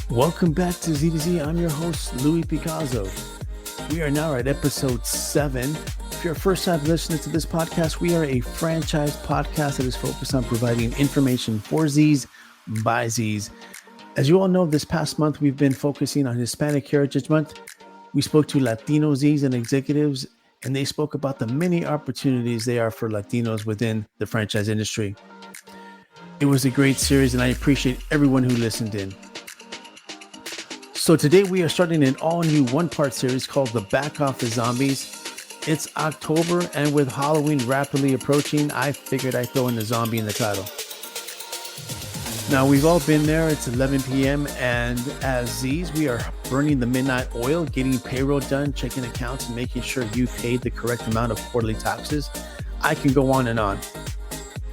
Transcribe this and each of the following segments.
Welcome back to Z to Z. I'm your host, Louis Picasso. We are now at episode 7. If you're a first-time listener to this podcast, we are a franchise podcast that is focused on providing information for Z's by Z's. As you all know, this past month, we've been focusing on Hispanic Heritage Month. We spoke to Latino Z's and executives, and they spoke about the many opportunities there are for Latinos within the franchise industry. It was a great series, and I appreciate everyone who listened in. So today we are starting an all-new one-part series called The Back Office Zombies. It's October, and with Halloween rapidly approaching, I figured I'd throw in the zombie in the title. Now, we've all been there. It's 11 p.m., and as Z's, we are burning the midnight oil, getting payroll done, checking accounts, and making sure you paid the correct amount of quarterly taxes. I can go on and on.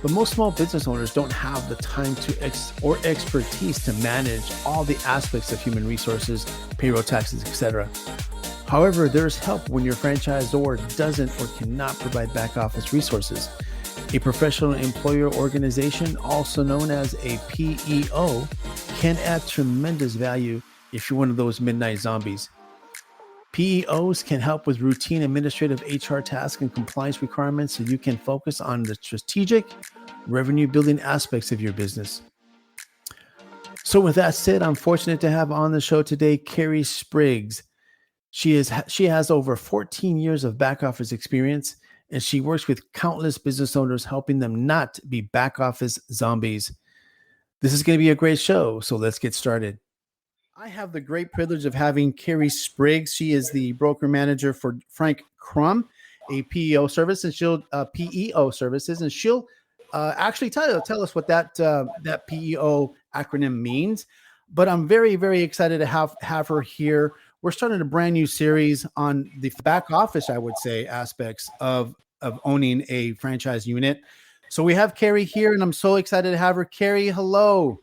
But most small business owners don't have the time or expertise to manage all the aspects of human resources, payroll, taxes, etc. However, there's help when your franchisor doesn't or cannot provide back office resources. A professional employer organization, also known as a PEO, can add tremendous value if you're one of those midnight zombies. PEOs can help with routine administrative HR tasks and compliance requirements so you can focus on the strategic, revenue-building aspects of your business. So with that said, I'm fortunate to have on the show today Kerrie Spriggs. She has over 14 years of back office experience, and she works with countless business owners, helping them not be back office zombies. This is going to be a great show, so let's get started. I have the great privilege of having Kerrie Spriggs. She is the broker manager for Frank Crum, a PEO service, and PEO services, and she'll actually tell us what that PEO acronym means. But I'm very, very excited to have her here. We're starting a brand new series on the back office, I would say, aspects of owning a franchise unit. So we have Kerrie here, and I'm so excited to have her. Kerrie, hello.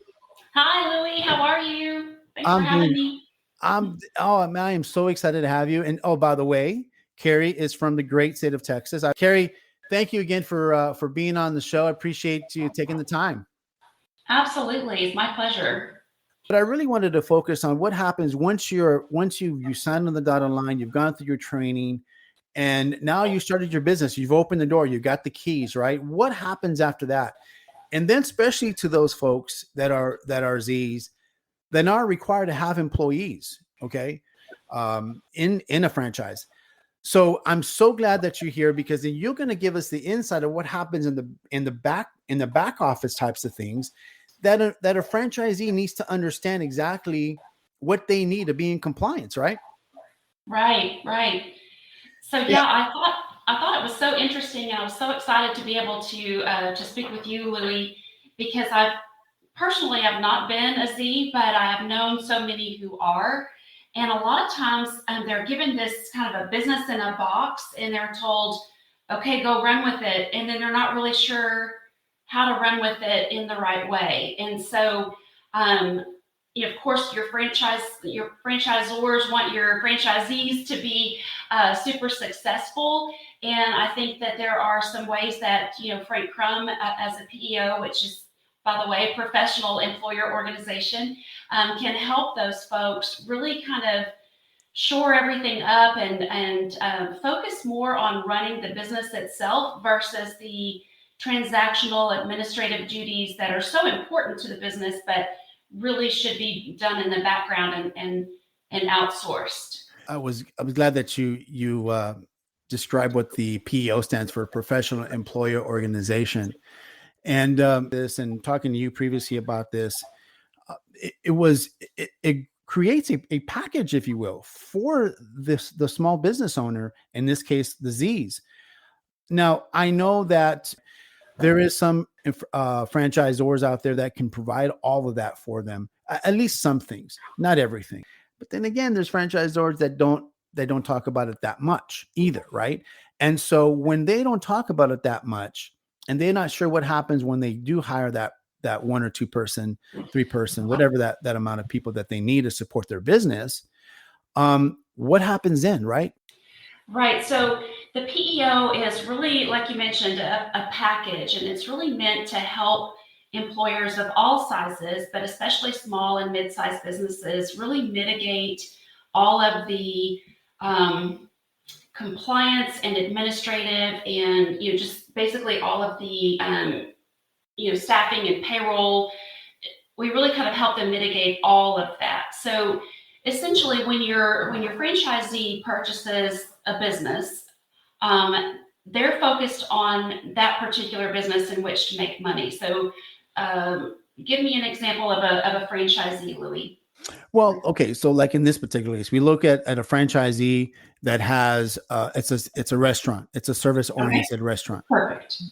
Hi, Louis. How are you? Thanks for having me. I am so excited to have you. And by the way, Kerrie is from the great state of Texas. Kerrie, thank you again for being on the show. I appreciate you taking the time. Absolutely, it's my pleasure. But I really wanted to focus on what happens once you signed on the dotted line, you've gone through your training, and now you started your business. You've opened the door. You got the keys, right? What happens after that? And then, especially to those folks that are Z's, then are required to have employees, okay, in a franchise. So I'm so glad that you're here, because then you're going to give us the insight of what happens in the back office types of things that a franchisee needs to understand exactly what they need to be in compliance, right? Right. So yeah, I thought it was so interesting, and I was so excited to be able to speak with you, Louis, because I've not been a Z, but I have known so many who are. And a lot of times they're given this kind of a business in a box, and they're told, okay, go run with it. And then they're not really sure how to run with it in the right way. And so, of course, your franchisors want your franchisees to be super successful. And I think that there are some ways that, Frank Crum as a PEO, which is, by the way, professional employer organization, can help those folks really kind of shore everything up and focus more on running the business itself versus the transactional administrative duties that are so important to the business, but really should be done in the background and outsourced. I was glad that you described what the PEO stands for, professional employer organization. And this, and talking to you previously about this, it creates a package, if you will, for the small business owner, in this case, the Z's. Now, I know that there is some franchisors out there that can provide all of that for them, at least some things, not everything. But then again, there's franchisors that don't talk about it that much either, right? And so when they don't talk about it that much, and they're not sure what happens when they do hire that one or two person, three person, whatever that amount of people that they need to support their business, what happens then, right? Right. So the PEO is really, like you mentioned, a package, and it's really meant to help employers of all sizes, but especially small and mid-sized businesses, really mitigate all of the compliance and administrative, and just basically all of the staffing and payroll. We really kind of help them mitigate all of that. So essentially, when your franchisee purchases a business, they're focused on that particular business in which to make money. So give me an example of a franchisee, Louis. Well, okay. So like in this particular case, we look at a franchisee that has, it's a restaurant. It's a service oriented restaurant. Perfect.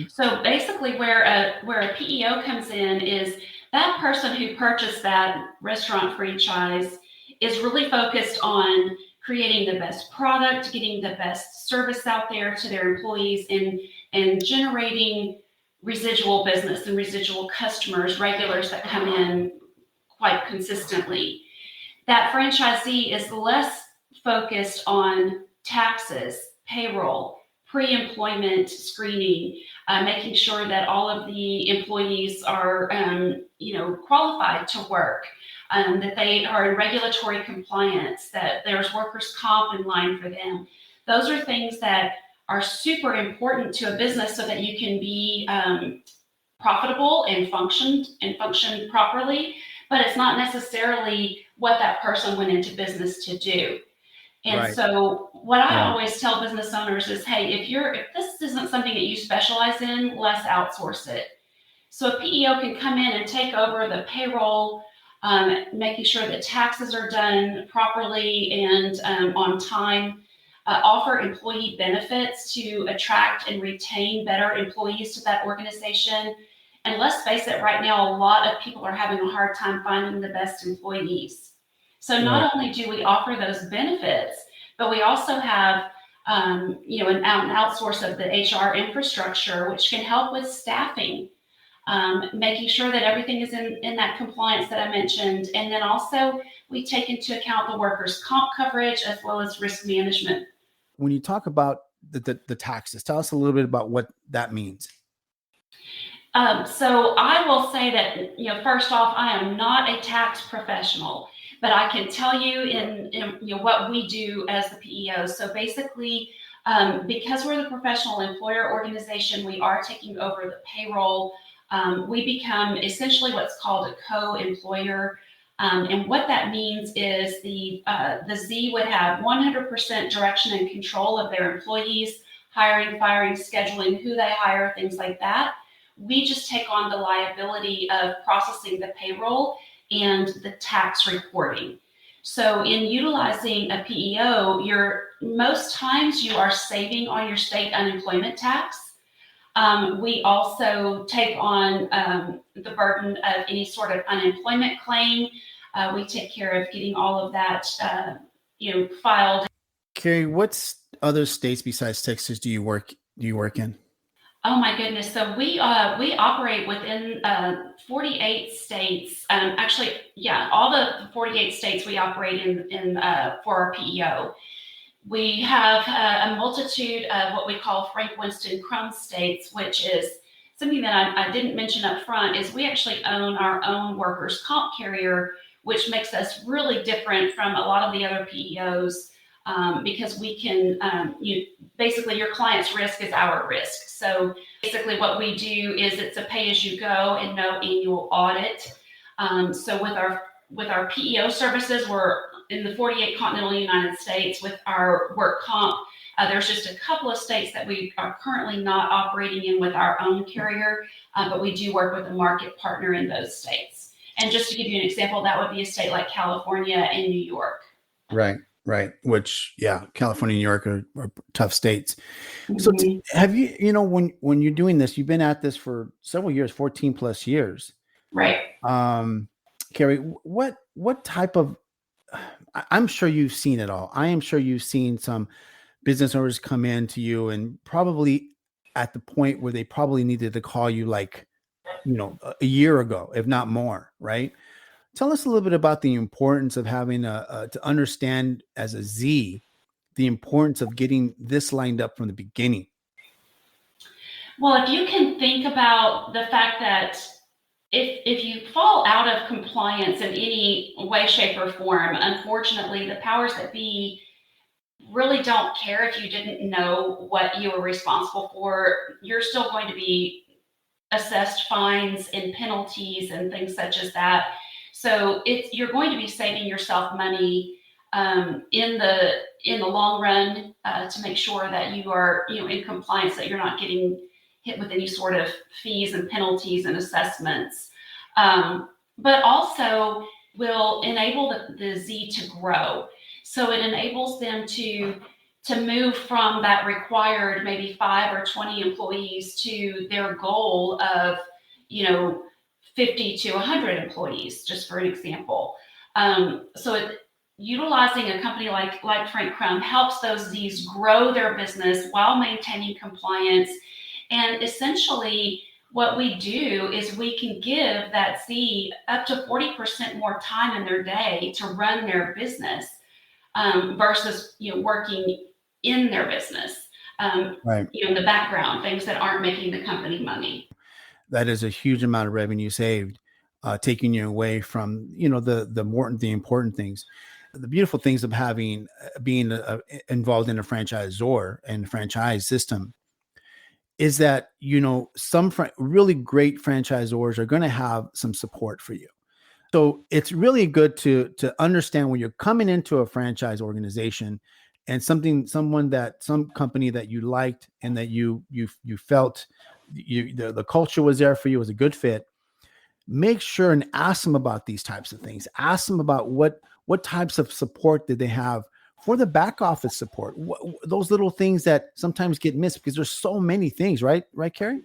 So basically where a PEO comes in is that person who purchased that restaurant franchise is really focused on creating the best product, getting the best service out there to their employees, and generating residual business and residual customers, regulars that come in quite consistently. That franchisee is less focused on taxes, payroll, pre-employment screening, making sure that all of the employees are qualified to work, that they are in regulatory compliance, that there's workers' comp in line for them. Those are things that are super important to a business so that you can be profitable and function properly, but it's not necessarily what that person went into business to do. And right. So what I always tell business owners is, hey, if this isn't something that you specialize in, let's outsource it. So a PEO can come in and take over the payroll, making sure that taxes are done properly and on time, offer employee benefits to attract and retain better employees to that organization. And let's face it, right now, a lot of people are having a hard time finding the best employees. So not only do we offer those benefits, but we also have an outsource of the HR infrastructure, which can help with staffing, making sure that everything is in that compliance that I mentioned. And then also we take into account the workers' comp coverage as well as risk management. When you talk about the taxes, tell us a little bit about what that means. So I will say that, first off, I am not a tax professional, but I can tell you in what we do as the PEO. So basically, because we're the professional employer organization, we are taking over the payroll. We become essentially what's called a co-employer. And what that means is the Z would have 100% direction and control of their employees, hiring, firing, scheduling, who they hire, things like that. We just take on the liability of processing the payroll and the tax reporting. So in utilizing a PEO, most times you are saving on your state unemployment tax. We also take on the burden of any sort of unemployment claim. We take care of getting all of that filed. Kerrie, what other states besides Texas do you work in? Oh my goodness! So we operate within 48 states. All the 48 states we operate in for our PEO. We have a multitude of what we call Frank Winston Crumb states, which is something that I didn't mention up front. Is we actually own our own workers' comp carrier, which makes us really different from a lot of the other PEOs. Because we can, basically your client's risk is our risk. So basically what we do is it's a pay as you go and no annual audit. So with our PEO services, we're in the 48 continental United States. With our work comp, There's just a couple of states that we are currently not operating in with our own carrier, but we do work with a market partner in those states. And just to give you an example, that would be a state like California and New York. Right, right. Which, yeah, California and New York are tough states. So Mhm. have you, when you're doing this, you've been at this for several years, 14 plus years. Right. Kerrie, what type of, I'm sure you've seen it all. I am sure you've seen some business owners come in to you and probably at the point where they probably needed to call you like, a year ago, if not more, right? Tell us a little bit about the importance of having to understand as a Z, the importance of getting this lined up from the beginning. Well, if you can think about the fact that if you fall out of compliance in any way, shape, or form, unfortunately, the powers that be really don't care if you didn't know what you were responsible for. You're still going to be assessed fines and penalties and things such as that. So you're going to be saving yourself money in the long run to make sure that you are in compliance, that you're not getting hit with any sort of fees and penalties and assessments. But also will enable the Z to grow. So it enables them to move from that required maybe 5 or 20 employees to their goal of 50 to 100 employees, just for an example. Utilizing a company like Frank Crum helps those Zs grow their business while maintaining compliance. And essentially, what we do is we can give that Z up to 40% more time in their day to run their business versus working in their business, Right. in the background, things that aren't making the company money. That is a huge amount of revenue saved, taking you away from, the important things. The beautiful things of being involved in a franchisor and franchise system is that, some really great franchisors are going to have some support for you. So it's really good to understand when you're coming into a franchise organization and some company that you liked and that you felt the culture was there for you, was a good fit. Make sure and ask them about these types of things. Ask them about what types of support did they have for the back office support. Those little things that sometimes get missed because there's so many things, right, Kerrie?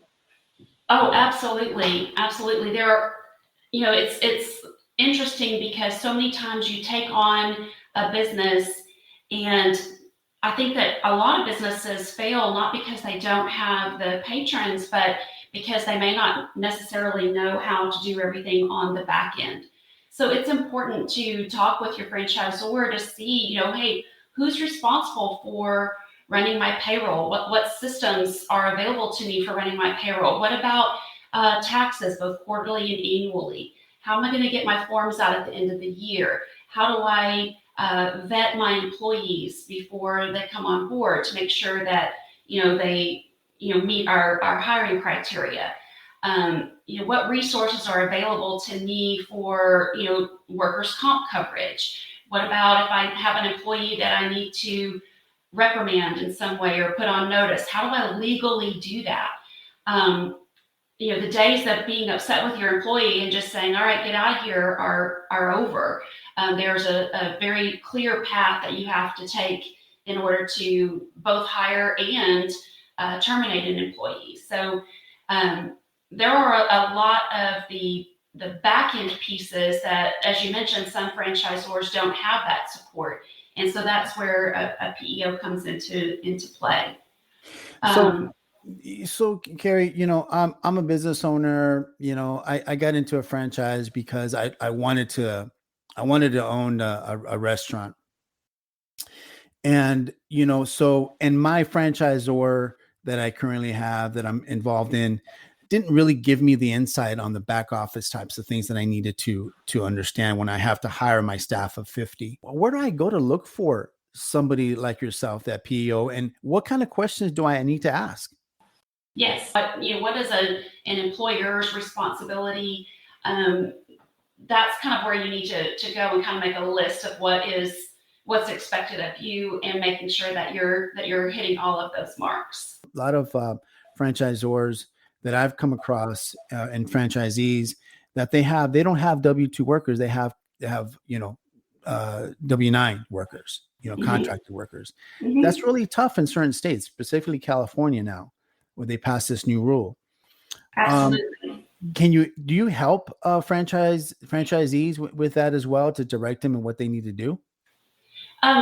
Oh, absolutely, absolutely. There are, it's interesting because so many times you take on a business, and I think that a lot of businesses fail not because they don't have the patrons, but because they may not necessarily know how to do everything on the back end. So it's important to talk with your franchisor to see, hey, who's responsible for running my payroll? What systems are available to me for running my payroll? What about taxes, both quarterly and annually? How am I going to get my forms out at the end of the year? How do I vet my employees before they come on board to make sure that they meet our hiring criteria? What resources are available to me for workers' comp coverage? What about if I have an employee that I need to reprimand in some way or put on notice? How do I legally do that? The days of being upset with your employee and just saying, all right, get out of here are over. There's a very clear path that you have to take in order to both hire and terminate an employee. So there are a lot of the back end pieces that, as you mentioned, some franchisors don't have that support. And so that's where a PEO comes into play. So Kerrie, I'm a business owner. I got into a franchise because I wanted to own a restaurant. And, and my franchisor that I currently have that I'm involved in didn't really give me the insight on the back office types of things that I needed to understand when I have to hire my staff of 50. Where do I go to look for somebody like yourself, that PEO, and what kind of questions do I need to ask? Yes, but what is an employer's responsibility? That's kind of where you need to go and kind of make a list of what what's expected of you and making sure that you're hitting all of those marks. A lot of franchisors that I've come across and franchisees that they don't have W-2 workers. They have W-9 workers, contracted workers. Mm-hmm. That's really tough in certain states, specifically California now, where they passed this new rule. Absolutely. Do you help franchisees with that as well, to direct them in what they need to do?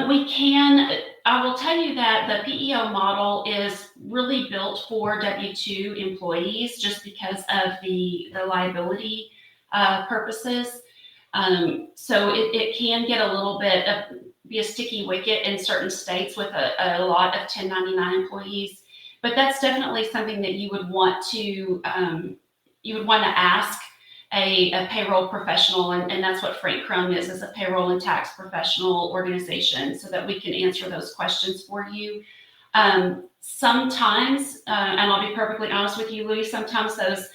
We can. I will tell you that the PEO model is really built for W-2 employees just because of the liability purposes. So it can get a little bit be a sticky wicket in certain states with a lot of 1099 employees, but that's definitely something that you would want to ask a payroll professional, and that's what Frank Crum is a payroll and tax professional organization, so that we can answer those questions for you. Sometimes, and I'll be perfectly honest with you, Louis, sometimes those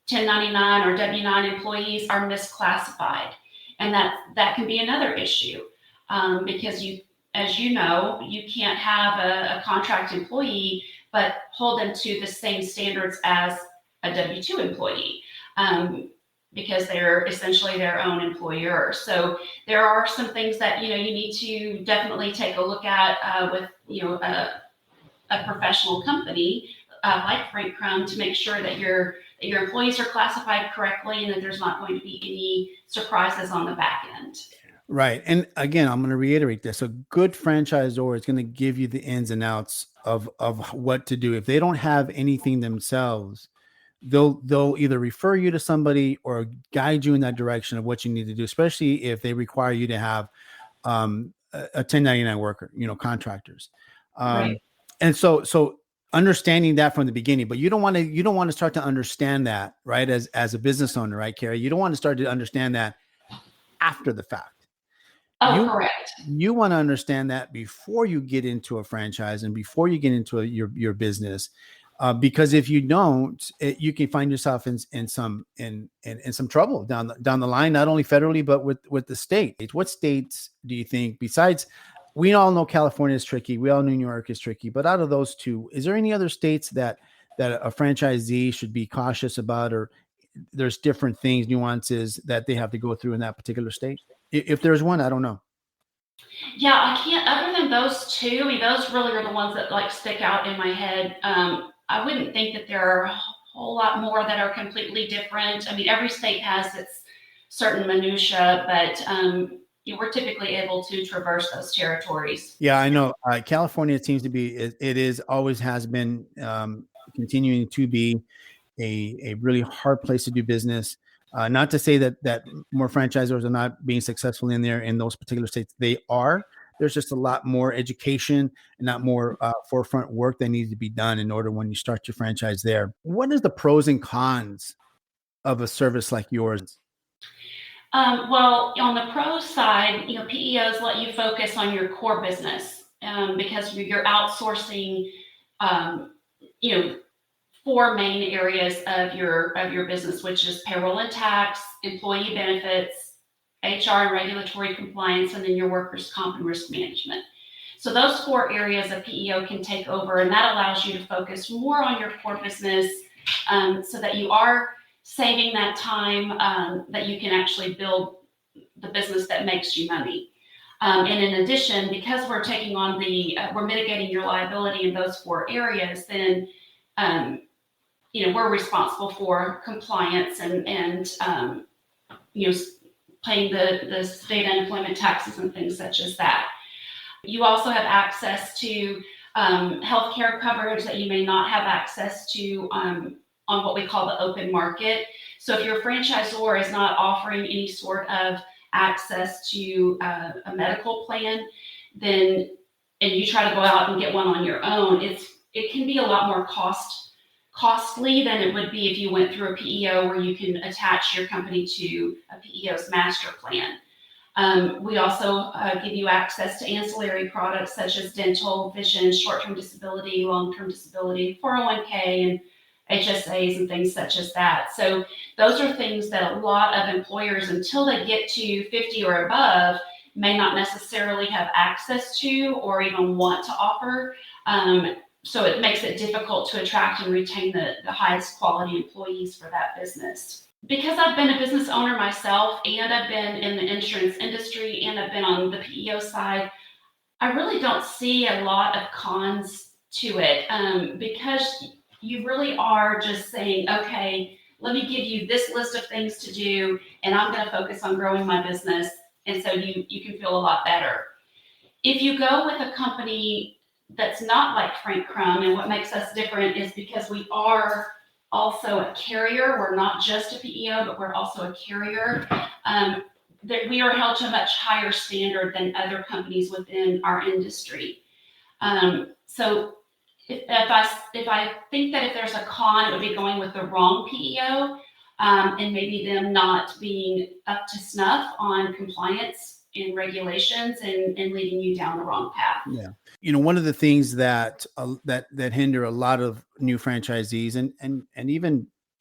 1099 or W-9 employees are misclassified, and that can be another issue, because as you know, you can't have a contract employee but hold them to the same standards as a W-2 employee, because they're essentially their own employer. So there are some things that you need to definitely take a look at with a professional company like Frank Crum, to make sure that your employees are classified correctly and that there's not going to be any surprises on the back end. Right. And again, I'm going to reiterate this. A good franchisor is going to give you the ins and outs of what to do. If they don't have anything themselves, they'll either refer you to somebody or guide you in that direction of what you need to do, especially if they require you to have a 1099 worker, contractors. Right. And so understanding that from the beginning, but you don't want to start to understand that, right? As a business owner, right, Kerrie? You don't want to start to understand that after the fact. Correct. You want to understand that before you get into a franchise and before you get into your business, because if you don't, you can find yourself in some trouble down the line, not only federally but with the state. What states do you think, besides, we all know California is tricky, we all know New York is tricky, but out of those two, is there any other states that a franchisee should be cautious about, or there's different things, nuances that they have to go through in that particular state? If there's one, I don't know. Yeah, I can't, other than those two, those really are the ones that stick out in my head. I wouldn't think that there are a whole lot more that are completely different. Every state has its certain minutia, but we're typically able to traverse those territories. Yeah, I know. California seems to be, it is, always has been, continuing to be a really hard place to do business. Not to say that more franchisors are not being successful in those particular states. They are. There's just a lot more education and not more forefront work that needs to be done in order when you start your franchise there. What is the pros and cons of a service like yours? Well, on the pro side, PEOs let you focus on your core business, because you're outsourcing, four main areas of your business, which is payroll and tax, employee benefits, HR and regulatory compliance, and then your workers' comp and risk management. So those four areas of PEO can take over, and that allows you to focus more on your core business, so that you are saving that time, that you can actually build the business that makes you money. And in addition, because we're taking on we're mitigating your liability in those four areas, then we're responsible for compliance and paying the state unemployment taxes and things such as that. You also have access to healthcare coverage that you may not have access to on what we call the open market. So if your franchisor is not offering any sort of access to a medical plan, and you try to go out and get one on your own, it can be a lot more costly than it would be if you went through a PEO where you can attach your company to a PEO's master plan. We also give you access to ancillary products such as dental, vision, short-term disability, long-term disability, 401k, and HSAs and things such as that. So those are things that a lot of employers, until they get to 50 or above, may not necessarily have access to or even want to offer. So it makes it difficult to attract and retain the highest quality employees for that business. Because I've been a business owner myself, and I've been in the insurance industry, and I've been on the PEO side, I really don't see a lot of cons to it, because you really are just saying, okay, let me give you this list of things to do, and I'm going to focus on growing my business. And so you can feel a lot better. If you go with a company that's not like Frank Crum, and what makes us different is because we are also a carrier. We're not just a PEO, but we're also a carrier. That we are held to a much higher standard than other companies within our industry. So if I think that if there's a con, it would be going with the wrong PEO, and maybe them not being up to snuff on compliance and regulations, and leading you down the wrong path. Yeah. One of the things that hinder a lot of new franchisees, and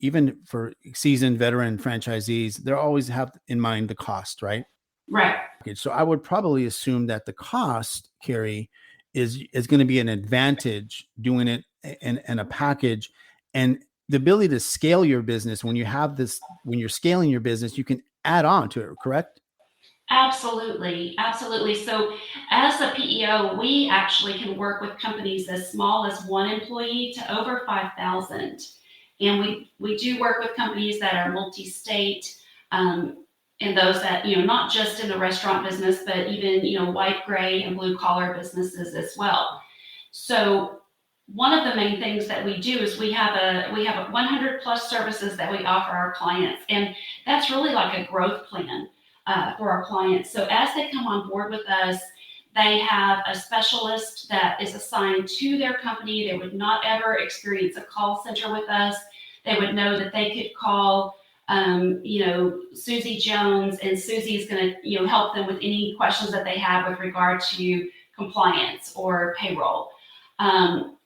even for seasoned veteran franchisees, they always have in mind the cost, right? Right. Okay, so I would probably assume that the cost, Kerrie, is going to be an advantage doing it in a package, and the ability to scale your business when you're scaling your business, you can add on to it, correct? Absolutely. Absolutely. So as a PEO, we actually can work with companies as small as 1 employee to over 5,000. And we do work with companies that are multi-state, and those that, not just in the restaurant business, but even, white, gray, and blue collar businesses as well. So one of the main things that we do is we have a 100 plus services that we offer our clients. And that's really like a growth plan for our clients. So as they come on board with us, they have a specialist that is assigned to their company. They would not ever experience a call center with us. They would know that they could call, Susie Jones, and Susie is going to, help them with any questions that they have with regard to compliance or payroll.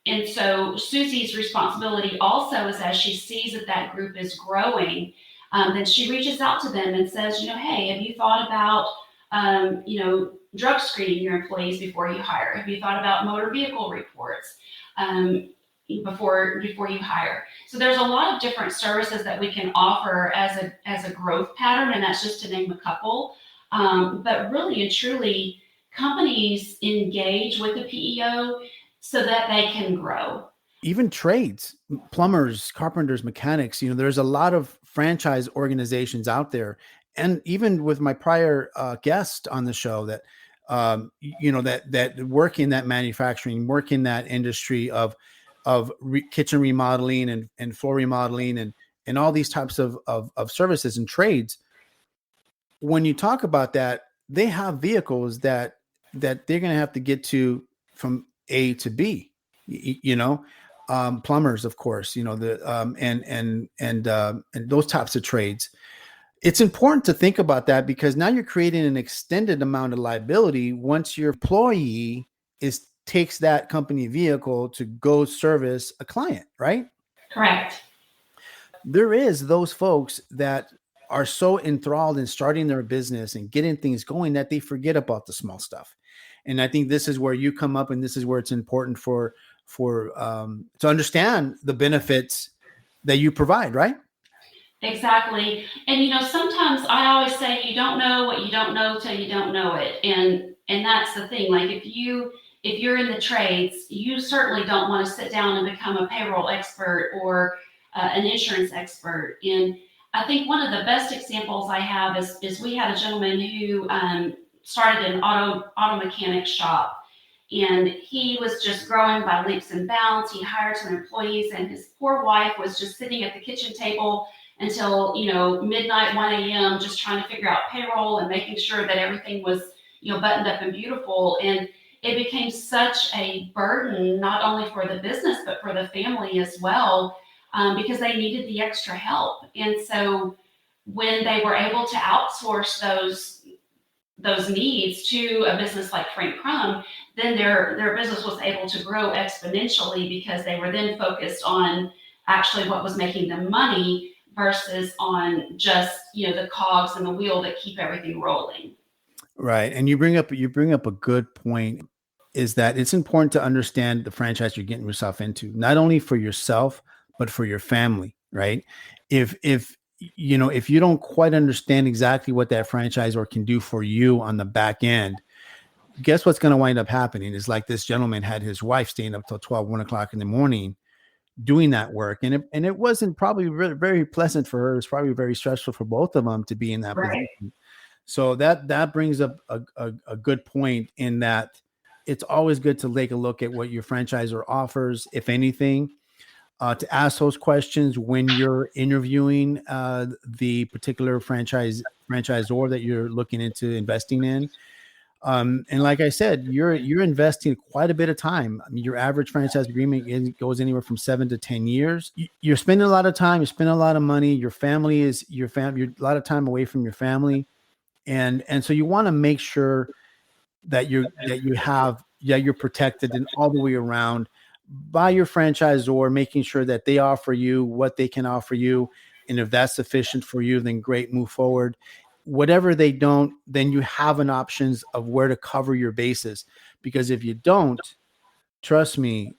And so Susie's responsibility also is, as she sees that group is growing, then she reaches out to them and says, hey, have you thought about, drug screening your employees before you hire? Have you thought about motor vehicle reports before you hire? So there's a lot of different services that we can offer as a growth pattern, and that's just to name a couple. But really and truly, companies engage with the PEO so that they can grow. Even trades, plumbers, carpenters, mechanics, there's a lot of franchise organizations out there. And even with my prior guest on the show that, that work in that manufacturing, work in that industry of kitchen remodeling and floor remodeling and all these types of services and trades. When you talk about that, they have vehicles that they're going to have to get to from A to B, plumbers, of course, and those types of trades. It's important to think about that, because now you're creating an extended amount of liability once your employee takes that company vehicle to go service a client, right? Correct. There is those folks that are so enthralled in starting their business and getting things going that they forget about the small stuff. And I think this is where you come up, and this is where it's important for to understand the benefits that you provide, right? Exactly. And sometimes I always say you don't know what you don't know till you don't know it. And that's the thing. Like if you're in the trades, you certainly don't want to sit down and become a payroll expert or an insurance expert. And I think one of the best examples I have is we had a gentleman who started an auto mechanic shop. And he was just growing by leaps and bounds. He hired some employees, and his poor wife was just sitting at the kitchen table until, midnight, 1 a.m., just trying to figure out payroll and making sure that everything was, buttoned up and beautiful. And it became such a burden, not only for the business, but for the family as well, because they needed the extra help. And so when they were able to outsource those needs to a business like Frank Crum, then their business was able to grow exponentially, because they were then focused on actually what was making them money versus on just, the cogs and the wheel that keep everything rolling. Right. And you bring up a good point, is that it's important to understand the franchise you're getting yourself into, not only for yourself, but for your family, right? If you know, if you don't quite understand exactly what that franchisor can do for you on the back end, guess what's going to wind up happening is like this gentleman had his wife staying up till 12, 1 o'clock in the morning doing that work. And it wasn't probably really, very pleasant for her. It was probably very stressful for both of them to be in that Right. position. So that brings up a good point, in that it's always good to take a look at what your franchisor offers, if anything, to ask those questions when you're interviewing the particular franchisor that you're looking into investing in. And like I said, you're investing quite a bit of time. I mean, your average franchise agreement goes anywhere from 7 to 10 years. You're spending a lot of time. You're spending a lot of money. Your family is your family. You're a lot of time away from your family, and so you want to make sure that you're protected and all the way around by your franchisor, making sure that they offer you what they can offer you, and if that's sufficient for you, then great, move forward. Whatever they don't, then you have an options of where to cover your bases, because if you don't, trust me,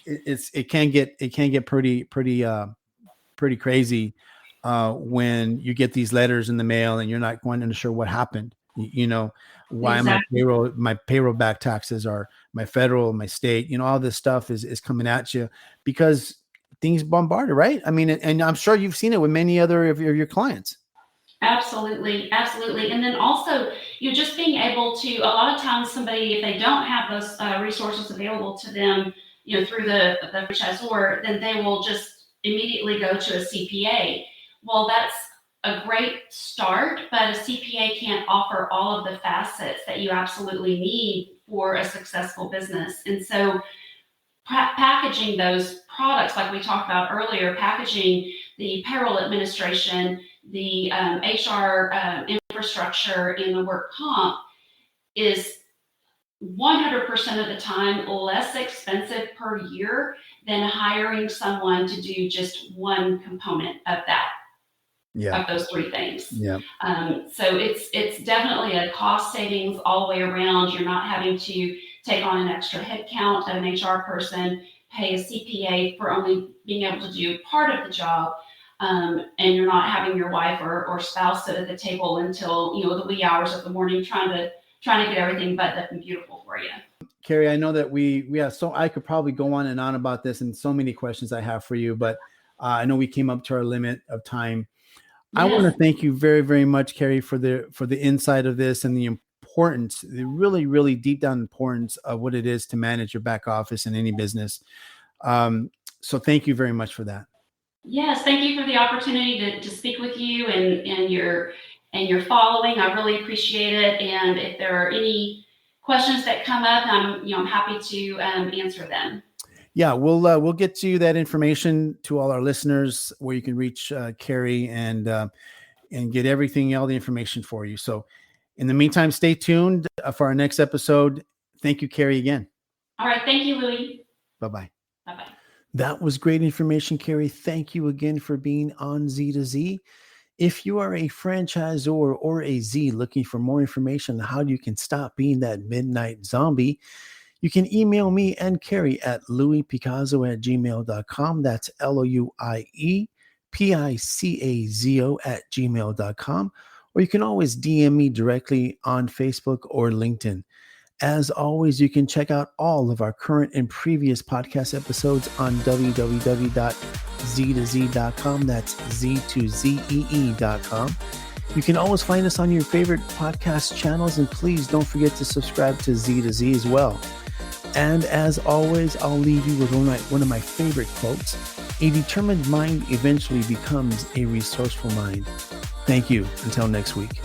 it can get pretty crazy when you get these letters in the mail and you're not quite sure what happened. Why Exactly. my payroll back taxes are my federal, my state, all this stuff is coming at you because things bombarded, right? I mean, and I'm sure you've seen it with many other of your clients. Absolutely, absolutely. And then also, just being able to, a lot of times somebody, if they don't have those resources available to them, through the franchisor, then they will just immediately go to a CPA. Well, that's a great start, but a CPA can't offer all of the facets that you absolutely need for a successful business. And so packaging those products, like we talked about earlier, packaging the payroll administration, the HR infrastructure, and the work comp is 100% of the time less expensive per year than hiring someone to do just one component of that. Yeah. Of those three things. Yeah. So it's definitely a cost savings all the way around. You're not having to take on an extra headcount of an HR person, pay a CPA for only being able to do part of the job, and you're not having your wife or spouse sit at the table until the wee hours of the morning trying to get everything buttoned up and beautiful for you. Kerrie, I know that so I could probably go on and on about this, and so many questions I have for you, but I know we came up to our limit of time. Yes. I want to thank you very, very much, Kerrie, for the insight of this and the importance, the really, really deep down importance of what it is to manage your back office in any business. So thank you very much for that. Yes, thank you for the opportunity to speak with you and your following. I really appreciate it. And if there are any questions that come up, I'm happy to answer them. Yeah, we'll get you that information to all our listeners where you can reach Kerrie and get all the information for you. So in the meantime, stay tuned for our next episode. Thank you, Kerrie, again. All right. Thank you, Louis. Bye-bye. Bye-bye. That was great information, Kerrie. Thank you again for being on Z to Z. If you are a franchisor or a Z looking for more information on how you can stop being that midnight zombie, you can email me and Kerrie at louispicazo@gmail.com. That's LOUIEPICAZO@gmail.com. Or you can always DM me directly on Facebook or LinkedIn. As always, you can check out all of our current and previous podcast episodes on www.z2z.com. That's Z2ZEE.com. You can always find us on your favorite podcast channels, and please don't forget to subscribe to Z2Z as well. And as always, I'll leave you with one of my favorite quotes: "A determined mind eventually becomes a resourceful mind." Thank you. Until next week.